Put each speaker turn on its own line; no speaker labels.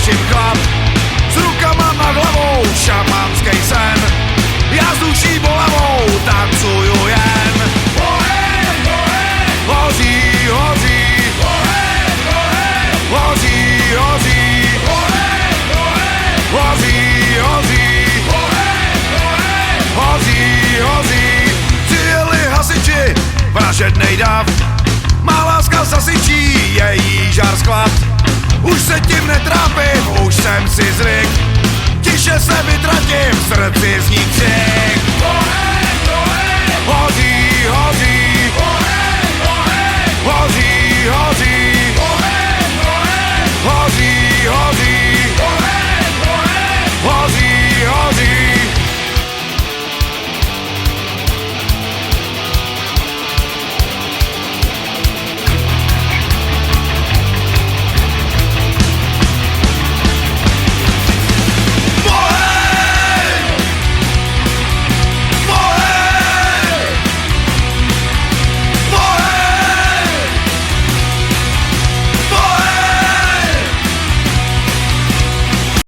především chlap s rukama nad hlavou, šamanský sen. Já s duší bolavou tancuju jen. Hoří, hoří, hoří, hoří, hoří, hoří, hoří, hoří. Přijeli hasiči, vražednej dav, má láska zasičí, její žár sklad. Už se tím netrápím, už jsem si zvyk, tiše se vytratím, v srdci zní křik.